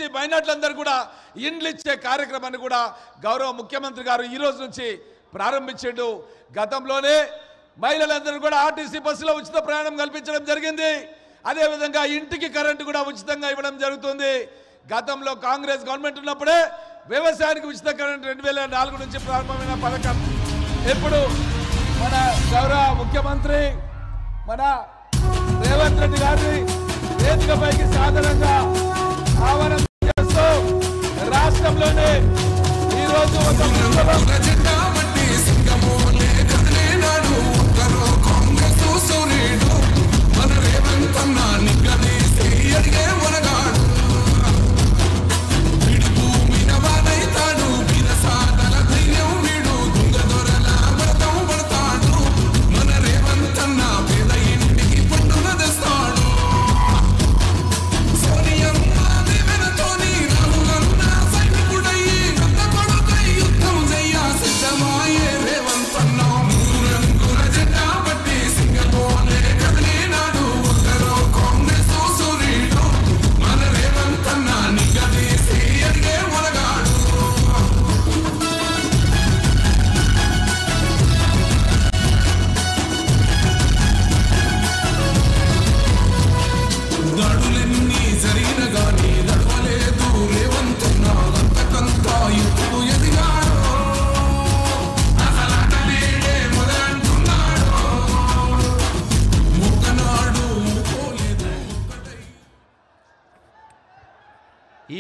BC మైనార్టీలందరూ కూడా ఇండ్లు ఇచ్చే కార్యక్రమాన్ని కూడా గౌరవ ముఖ్యమంత్రి గారు ఈ రోజు నుంచి ప్రారంభించాడు. గతంలోనే మహిళలందరూ కూడా ఆర్టీసీ బస్సులో ఉచిత ప్రయాణం కల్పించడం జరిగింది. అదేవిధంగా ఇంటికి కరెంటు కూడా ఉచితంగా ఇవ్వడం జరుగుతుంది. గతంలో కాంగ్రెస్ గవర్నమెంట్ ఉన్నప్పుడే వ్యవసాయానికి ఉచిత కరెంటు 2004 నుంచి ప్రారంభమైన పథకం ఇప్పుడు మన గౌరవ ముఖ్యమంత్రి మన రేవంత్ రెడ్డి గారి వేదికపైకి సాధారణంగా ఆహ్వానం చేస్తూ రాష్ట్రంలోనే ఈరోజు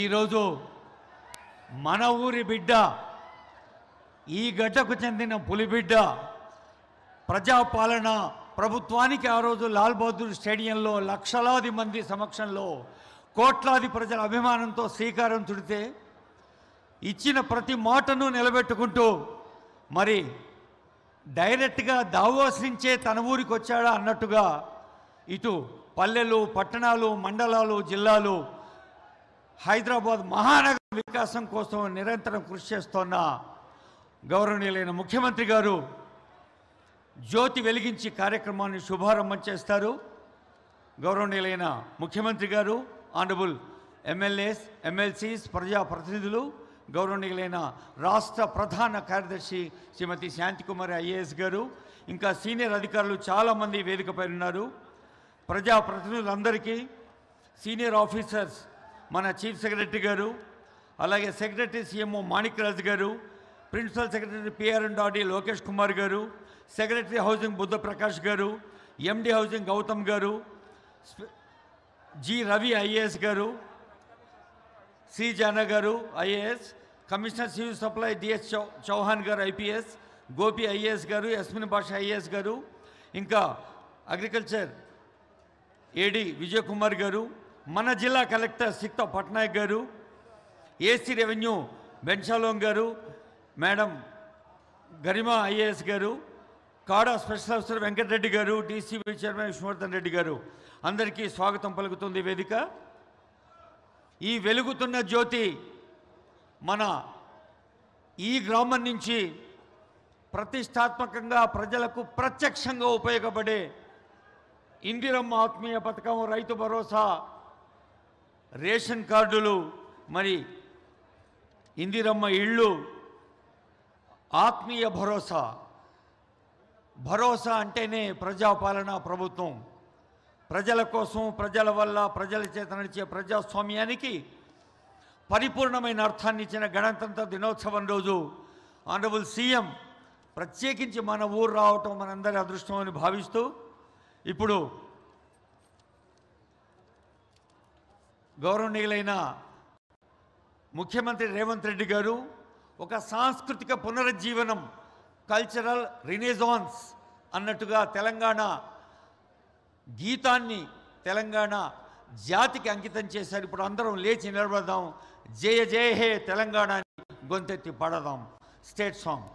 ఈరోజు మన ఊరి బిడ్డ, ఈ గడ్డకు చెందిన పులిబిడ్డ ప్రజాపాలన ప్రభుత్వానికి ఆ రోజు లాల్ బహదూర్ స్టేడియంలో లక్షలాది మంది సమక్షంలో కోట్లాది ప్రజల అభిమానంతో శ్రీకారం చుడితే ఇచ్చిన ప్రతి మాటను నిలబెట్టుకుంటూ మరి డైరెక్ట్గా దావోస్ నుంచే తన ఊరికి వచ్చాడా అన్నట్టుగా ఇటు పల్లెలు, పట్టణాలు, మండలాలు, జిల్లాలు, హైదరాబాద్ మహానగర వికాసం కోసం నిరంతరం కృషి చేస్తున్న గౌరవనీయులైన ముఖ్యమంత్రి గారు జ్యోతి వెలిగించి కార్యక్రమాన్ని శుభారంభం చేస్తారు. గౌరవనీయులైన ముఖ్యమంత్రి గారు, ఆనరబుల్ ఎమ్మెల్యేస్, ఎమ్మెల్సీస్, ప్రజాప్రతినిధులు, గౌరవనీయులైన రాష్ట్ర ప్రధాన కార్యదర్శి శ్రీమతి శాంతికుమారి ఐఏఎస్ గారు, ఇంకా సీనియర్ అధికారులు చాలామంది వేదికపై ఉన్నారు. ప్రజాప్రతినిధులందరికీ, సీనియర్ ఆఫీసర్స్, మన చీఫ్ సెక్రటరీ గారు, అలాగే సెక్రటరీ సీఎంఓ మాణిక్రాజు గారు, principal secretary PR&RD Lokesh Kumar గారు, సెక్రటరీ హౌసింగ్ బుద్ధ ప్రకాష్ గారు, MD హౌసింగ్ గౌతమ్ గారు, జి రవి ఐఏఎస్ గారు, సి జానా గారు IAS, commissioner civil supply DS Chauhan గారు IPS, గోపి ఐఏఎస్ గారు, యస్మిన్ బాషా ఐఏఎస్ గారు, ఇంకా అగ్రికల్చర్ AD విజయ్ కుమార్ గారు, మన జిల్లా కలెక్టర్ సిక్త పట్నాయక్ గారు, AC రెవెన్యూ బెన్షాలోం గారు, మేడం గరిమా ఐఏఎస్ గారు, కాడా స్పెషల్ ఆఫీసర్ వెంకటరెడ్డి గారు, DCB చైర్మన్ విష్ణువర్ధన్ రెడ్డి గారు, అందరికీ స్వాగతం పలుకుతుంది వేదిక. ఈ వెలుగుతున్న జ్యోతి మన ఈ గ్రామం నుంచి ప్రతిష్టాత్మకంగా ప్రజలకు ప్రత్యక్షంగా ఉపయోగపడే ఇందిరమ్మ ఆత్మీయ పథకం, రైతు భరోసా, రేషన్ కార్డులు, మరి ఇందిరమ్మ ఇళ్ళు, ఆత్మీయ భరోసా. భరోసా అంటేనే ప్రజాపాలన ప్రభుత్వం. ప్రజల కోసం, ప్రజల వల్ల, ప్రజల చేత నడిచే ప్రజాస్వామ్యానికి పరిపూర్ణమైన అర్థాన్ని ఇచ్చిన గణతంత్ర దినోత్సవం రోజు ఆనరబుల్ సీఎం ప్రత్యేకించి మన ఊరు రావటం మనందరి అదృష్టం అని భావిస్తూ ఇప్పుడు గౌరవనీయులైన ముఖ్యమంత్రి రేవంత్ రెడ్డి గారు ఒక సాంస్కృతిక పునరుజ్జీవనం, కల్చరల్ రినేజాన్స్ అన్నట్టుగా తెలంగాణ గీతాన్ని తెలంగాణ జాతికి అంకితం చేశారు. ఇప్పుడు అందరం లేచి నిలబడదాం, జయ జయ హే తెలంగాణ అని గొంతెత్తి పాడదాం. State song.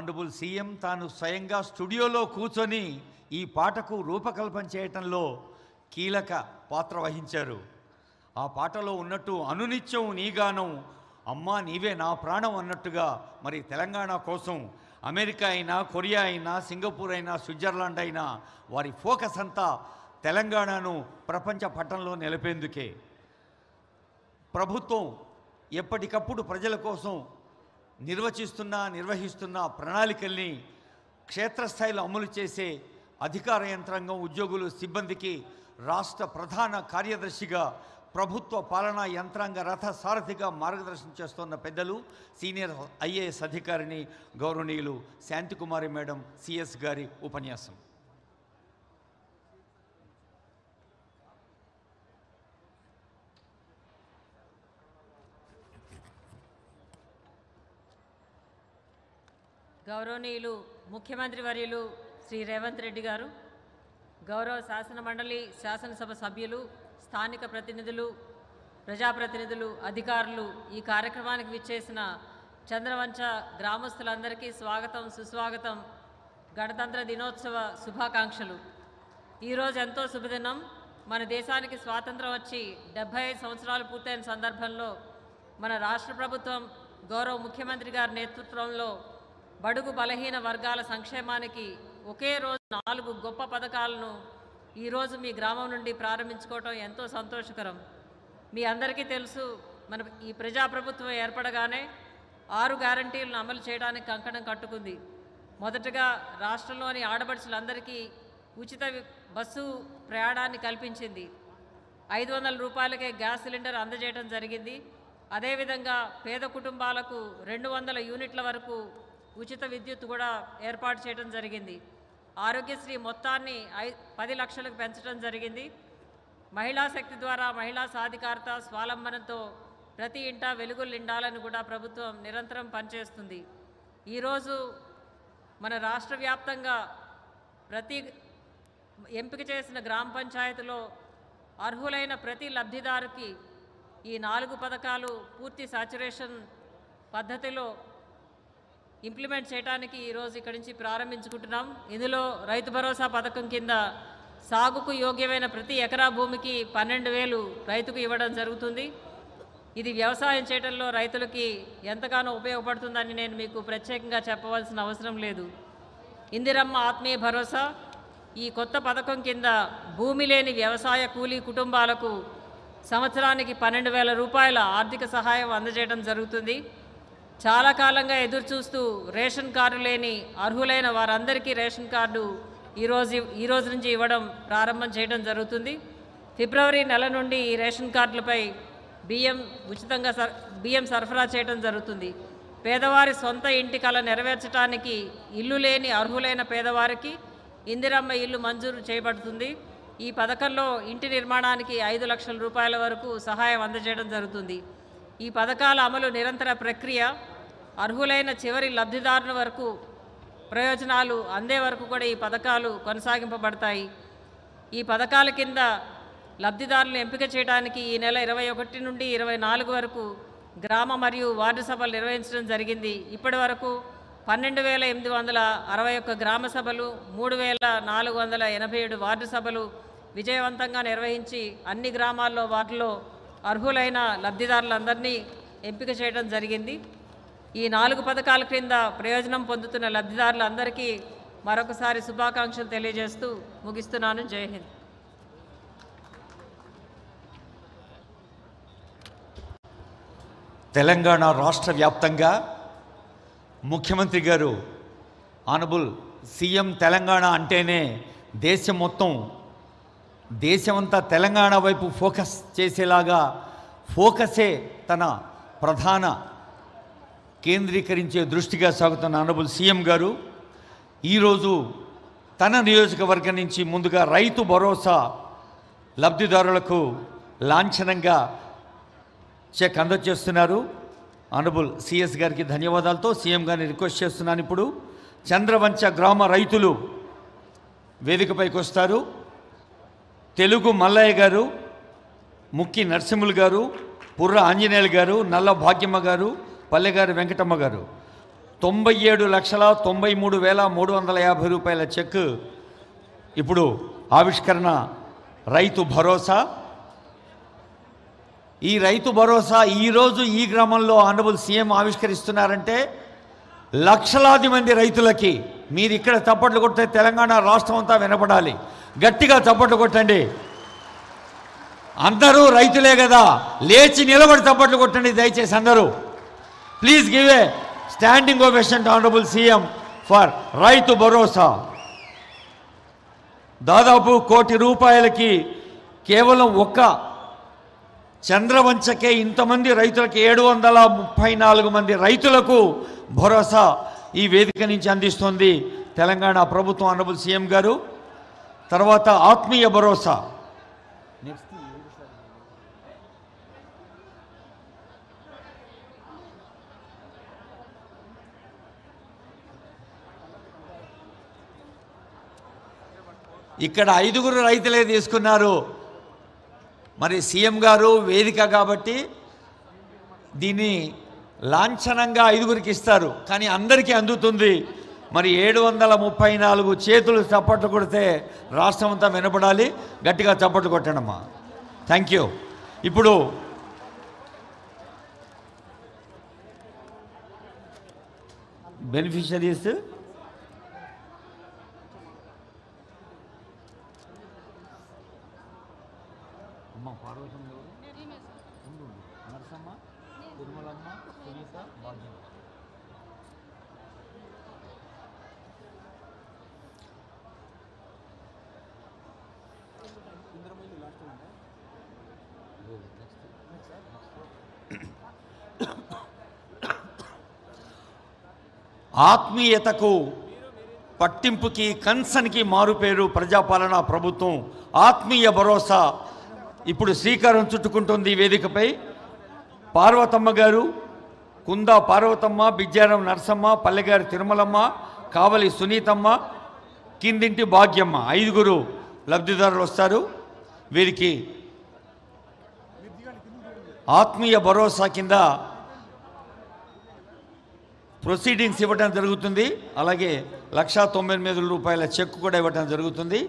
ఆనరబుల్ సీఎం తాను స్వయంగా స్టూడియోలో కూర్చొని ఈ పాటకు రూపకల్పన చేయటంలో కీలక పాత్ర వహించారు. ఆ పాటలో ఉన్నట్టు అనునిత్యం నీ గానం అమ్మా నీవే నా ప్రాణం అన్నట్టుగా మరి తెలంగాణ కోసం అమెరికా అయినా, కొరియా అయినా, సింగపూర్ అయినా, స్విట్జర్లాండ్ అయినా వారి ఫోకస్ అంతా తెలంగాణను ప్రపంచ పటంలో నిలిపేందుకే. ప్రభుత్వం ఎప్పటికప్పుడు ప్రజల కోసం నిర్వహిస్తున్న ప్రణాళికల్ని క్షేత్రస్థాయిలో అమలు చేసే అధికార యంత్రాంగం, ఉద్యోగులు, సిబ్బందికి రాష్ట్ర ప్రధాన కార్యదర్శిగా ప్రభుత్వ పాలనా యంత్రాంగ రథ సారథిగా మార్గదర్శనం చేస్తున్న పెద్దలు సీనియర్ ఐఏఎస్ అధికారిని గౌరవనీయులు శాంతికుమారి మేడం సిఎస్ గారి ఉపన్యాసం. గౌరవనీయులు ముఖ్యమంత్రి వర్యులు శ్రీ రేవంత్ రెడ్డి గారు, గౌరవ శాసన మండలి, శాసనసభ సభ్యులు, స్థానిక ప్రతినిధులు, ప్రజాప్రతినిధులు, అధికారులు, ఈ కార్యక్రమానికి విచ్చేసిన చంద్రవంచ గ్రామస్తులందరికీ స్వాగతం, సుస్వాగతం, గణతంత్ర దినోత్సవ శుభాకాంక్షలు. ఈరోజు ఎంతో శుభదినం. మన దేశానికి స్వాతంత్రం వచ్చి 75 సంవత్సరాలు పూర్తయిన సందర్భంలో మన రాష్ట్ర ప్రభుత్వం గౌరవ ముఖ్యమంత్రి గారి నేతృత్వంలో బడుగు బలహీన వర్గాల సంక్షేమానికి ఒకే రోజు 4 గొప్ప పథకాలను ఈరోజు మీ గ్రామం నుండి ప్రారంభించుకోవటం ఎంతో సంతోషకరం. మీ అందరికీ తెలుసు, మన ఈ ప్రజాప్రభుత్వం ఏర్పడగానే 6 గ్యారంటీలను అమలు చేయడానికి కంకణం కట్టుకుంది. మొదటగా రాష్ట్రంలోని ఆడపడుచులందరికీ ఉచిత బస్సు ప్రయాణాన్ని కల్పించింది. 500 రూపాయలకే గ్యాస్ సిలిండర్ అందజేయడం జరిగింది. అదేవిధంగా పేద కుటుంబాలకు 200 యూనిట్ల వరకు ఉచిత విద్యుత్ కూడా ఏర్పాటు చేయడం జరిగింది. ఆరోగ్యశ్రీ మొత్తాన్ని 10 లక్షలకు పెంచడం జరిగింది. మహిళా శక్తి ద్వారా మహిళా సాధికారత, స్వావలంబనతో ప్రతి ఇంటా వెలుగులు నిండాలని కూడా ప్రభుత్వం నిరంతరం పనిచేస్తుంది. ఈరోజు మన రాష్ట్ర వ్యాప్తంగా ప్రతి ఎంపిక చేసిన గ్రామ పంచాయతీలో అర్హులైన ప్రతి లబ్ధిదారుకి ఈ 4 పథకాలు పూర్తి సాచురేషన్ పద్ధతిలో ఇంప్లిమెంట్ చేయడానికి ఈరోజు ఇక్కడి నుంచి ప్రారంభించుకుంటున్నాం. ఇందులో రైతు భరోసా పథకం కింద సాగుకు యోగ్యమైన ప్రతి ఎకరా భూమికి 12,000 రైతుకు ఇవ్వడం జరుగుతుంది. ఇది వ్యవసాయం చేయడంలో రైతులకి ఎంతగానో ఉపయోగపడుతుందని నేను మీకు ప్రత్యేకంగా చెప్పవలసిన అవసరం లేదు. ఇందిరమ్మ ఆత్మీయ భరోసా, ఈ కొత్త పథకం కింద భూమి లేని వ్యవసాయ కూలీ కుటుంబాలకు సంవత్సరానికి 12,000 రూపాయల ఆర్థిక సహాయం అందజేయడం జరుగుతుంది. చాలా కాలంగా ఎదురుచూస్తూ రేషన్ కార్డు లేని అర్హులైన వారందరికీ రేషన్ కార్డు ఈరోజు నుంచి ఇవ్వడం ప్రారంభం చేయడం జరుగుతుంది. ఫిబ్రవరి నెల నుండి ఈ రేషన్ కార్డులపై ఉచితంగా బియ్యం సరఫరా చేయడం జరుగుతుంది. పేదవారి సొంత ఇంటి కల నెరవేర్చడానికి ఇల్లు లేని అర్హులైన పేదవారికి ఇందిరమ్మ ఇల్లు మంజూరు చేయబడుతుంది. ఈ పథకంలో ఇంటి నిర్మాణానికి 5 లక్షల రూపాయల వరకు సహాయం అందజేయడం జరుగుతుంది. ఈ పథకాల అమలు నిరంతర ప్రక్రియ. అర్హులైన చివరి లబ్ధిదారుల వరకు ప్రయోజనాలు అందే వరకు కూడా ఈ పథకాలు కొనసాగింపబడతాయి. ఈ పథకాల కింద లబ్ధిదారులను ఎంపిక చేయడానికి ఈ నెల 21 నుండి 24 వరకు గ్రామ మరియు వార్డు సభలు నిర్వహించడం జరిగింది. ఇప్పటి వరకు 12,861 గ్రామ సభలు, 3,487 వార్డు సభలు విజయవంతంగా నిర్వహించి అన్ని గ్రామాల్లో వాటిలో అర్హులైన లబ్ధిదారులందరినీ ఎంపిక చేయడం జరిగింది. ఈ 4 పథకాల క్రింద ప్రయోజనం పొందుతున్న లబ్ధిదారులందరికీ మరొకసారి శుభాకాంక్షలు తెలియజేస్తూ ముగిస్తున్నాను. జై హింద్. తెలంగాణ రాష్ట్ర వ్యాప్తంగా ముఖ్యమంత్రి గారు ఆనరబుల్ సీఎం తెలంగాణ అంటేనే దేశమంతా తెలంగాణ వైపు ఫోకస్ చేసేలాగా ఫోకసే తన ప్రధాన కేంద్రీకరించే దృష్టిగా సాగుతున్న ఆనరబుల్ సీఎం గారు ఈరోజు తన నియోజకవర్గం నుంచి ముందుగా రైతు భరోసా లబ్ధిదారులకు లాంఛనంగా చెక్ అందజేస్తున్నారు. ఆనరబుల్ సిఎస్ గారికి ధన్యవాదాలతో సీఎం గారిని రిక్వెస్ట్ చేస్తున్నాను. ఇప్పుడు చంద్రవంచ గ్రామ రైతులు వేదికపైకి వస్తారు. తెలుగు మల్లయ్య గారు, ముక్కి నరసింహులు గారు, పుర్ర ఆంజనేయులు గారు, నల్ల భాగ్యమ్మ గారు, పల్లెగారి వెంకటమ్మ గారు. 97,93,350 రూపాయల చెక్ ఇప్పుడు ఆవిష్కరణ. రైతు భరోసా. ఈ రైతు భరోసా ఈరోజు ఈ గ్రామంలో ఆనరబుల్ సీఎం ఆవిష్కరిస్తున్నారంటే లక్షలాది మంది రైతులకి మీరు ఇక్కడ చప్పట్లు కొడితే తెలంగాణ రాష్ట్రం అంతా వినపడాలి. గట్టిగా చప్పట్లు కొట్టండి. అందరూ రైతులే కదా, లేచి నిలబడి చప్పట్లు కొట్టండి దయచేసి అందరూ. Please give a standing ovation to honourable CM for Rythu Bharosa. దాదాపు ₹1 కోటి కేవలం ఒక్క చంద్రవంచకే ఇంతమంది రైతులకి 734 మంది రైతులకు భరోసా ఈ వేదిక నుంచి అందిస్తుంది తెలంగాణ ప్రభుత్వం ఆనరబుల్ సీఎం గారు. తర్వాత ఆత్మీయ భరోసా. ఇక్కడ 5 రైతులే తీసుకున్నారు. మరి సీఎం గారు వేదిక కాబట్టి దీన్ని లాంఛనంగా 5 ఇస్తారు, కానీ అందరికీ అందుతుంది. మరి 734 చేతులు చప్పట్లు కొడితే రాష్ట్రం అంతా వినపడాలి. గట్టిగా చప్పట్లు కొట్టండమ్మా. Thank you. ఇప్పుడు బెనిఫిషరీస్ పార్వతమ్మ, నరసమ్మ, తిరుమలమ్మ, సునీత, భాగ్యం. ఆత్మీయతకు పట్టింపుకి కన్సన్కి మారుపేరు ప్రజాపాలన ప్రభుత్వం. ఆత్మీయ భరోసా ఇప్పుడు శ్రీకారం చుట్టుకుంటుంది ఈ వేదికపై. పార్వతమ్మ గారు, కుందా పార్వతమ్మ, బిజ్జారం నరసమ్మ, పల్లెగారి తిరుమలమ్మ, కావలి సునీతమ్మ, కిందింటి భాగ్యమ్మ 5 లబ్ధిదారులు వస్తారు. వీరికి ఆత్మీయ భరోసా కింద ప్రొసీడింగ్స్ ఇవ్వడం జరుగుతుంది. అలాగే ₹1,98,000 చెక్ కూడా ఇవ్వడం జరుగుతుంది.